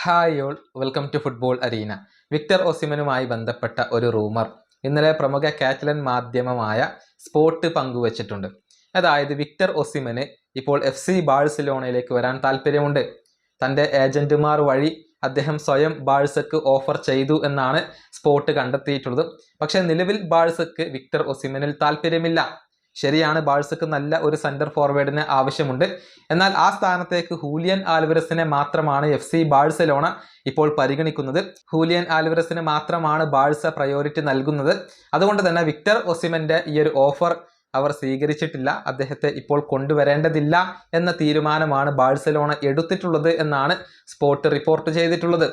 Hi all, welcome to football arena. Victor ഒസിമനുമായി ബന്ധപ്പെട്ട ഒരു റൂമർ ഇന്നലെ പ്രമുഖ കാറ്റലൻ മാധ്യമമായ സ്പോർട്ട് പങ്കുവച്ചിട്ടുണ്ട്. അതായത് വിക്ടർ ഒസിമന് ഇപ്പോൾ FC ബാഴ്സലോണയിലേക്ക് വരാൻ താല്പര്യമുണ്ട്. തൻ്റെ ഏജന്റുമാർ വഴി അദ്ദേഹം സ്വയം ബാഴ്സക്ക് ഓഫർ ചെയ്തു എന്നാണ് സ്പോർട്ട് കണ്ടെത്തിയിട്ടുള്ളത്. പക്ഷേ നിലവിൽ ബാഴ്സക്ക് വിക്ടർ ഒസിമനിൽ താല്പര്യമില്ല. ശരിയാണ്, ബാഴ്സക്ക് നല്ല ഒരു സെന്റർ ഫോർവേഡിന് ആവശ്യമുണ്ട്. എന്നാൽ ആ സ്ഥാനത്തേക്ക് ഹൂലിയൻ ആൽവരസിനെ മാത്രമാണ് FC ബാഴ്സലോണ ഇപ്പോൾ പരിഗണിക്കുന്നത്. ഹൂലിയൻ ആൽവരസിന് മാത്രമാണ് ബാഴ്സ പ്രയോറിറ്റി നൽകുന്നത്. അതുകൊണ്ട് തന്നെ വിക്ടർ ഒസിമന്റെ ഈ ഒരു ഓഫർ അവർ സ്വീകരിച്ചിട്ടില്ല. അദ്ദേഹത്തെ ഇപ്പോൾ കൊണ്ടുവരേണ്ടതില്ല എന്ന തീരുമാനമാണ് ബാഴ്സലോണ എടുത്തിട്ടുള്ളത് എന്നാണ് സ്പോർട്ട് റിപ്പോർട്ട് ചെയ്തിട്ടുള്ളത്.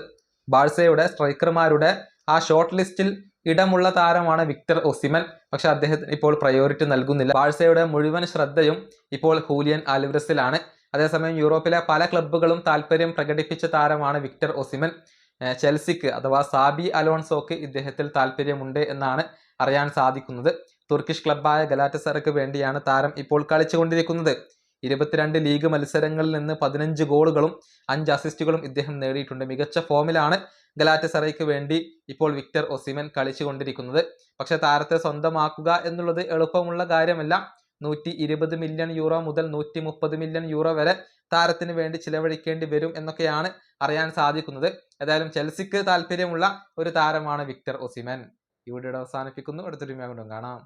ബാഴ്സയുടെ സ്ട്രൈക്കർമാരുടെ ആ ഷോർട്ട് ലിസ്റ്റിൽ ഇടമുള്ള താരമാണ് വിക്ടർ ഒസിമൻ. പക്ഷെ അദ്ദേഹത്തിന് ഇപ്പോൾ പ്രയോറിറ്റി നൽകുന്നില്ല. ബാഴ്സയുടെ മുഴുവൻ ശ്രദ്ധയും ഇപ്പോൾ ഹൂലിയൻ ആൽവരസിലാണ്. അതേസമയം യൂറോപ്പിലെ പല ക്ലബ്ബുകളും താല്പര്യം പ്രകടിപ്പിച്ച താരമാണ് വിക്ടർ ഒസിമൻ. ചെൽസിക്ക് അഥവാ സാബി അലോൺസോക്ക് ഇദ്ദേഹത്തിൽ താല്പര്യമുണ്ട് എന്നാണ് അറിയാൻ സാധിക്കുന്നത്. തുർക്കിഷ് ക്ലബ്ബായ ഗലാറ്റസറയ്ക്ക് വേണ്ടിയാണ് താരം ഇപ്പോൾ കളിച്ചുകൊണ്ടിരിക്കുന്നത്. 22 ലീഗ് മത്സരങ്ങളിൽ നിന്ന് 15 ഗോളുകളും 5 അസിസ്റ്റുകളും ഇദ്ദേഹം നേടിയിട്ടുണ്ട്. മികച്ച ഫോമിലാണ് ഗലാറ്റസറയ്ക്ക് വേണ്ടി ഇപ്പോൾ വിക്ടർ ഒസിമൻ കളിച്ചുകൊണ്ടിരിക്കുന്നത്. പക്ഷെ താരത്തെ സ്വന്തമാക്കുക എന്നുള്ളത് എളുപ്പമുള്ള കാര്യമല്ല. 120 മില്യൺ യൂറോ മുതൽ 130 മില്യൺ യൂറോ വരെ താരത്തിന് വേണ്ടി ചിലവഴിക്കേണ്ടി വരും എന്നൊക്കെയാണ് അറിയാൻ സാധിക്കുന്നത്. ഏതായാലും ചെൽസിക്ക് താല്പര്യമുള്ള ഒരു താരമാണ് വിക്ടർ ഒസിമൻ. ഈ വീഡിയോ അവസാനിപ്പിക്കുന്നു. അടുത്തൊരു വീഡിയോ കാണാം.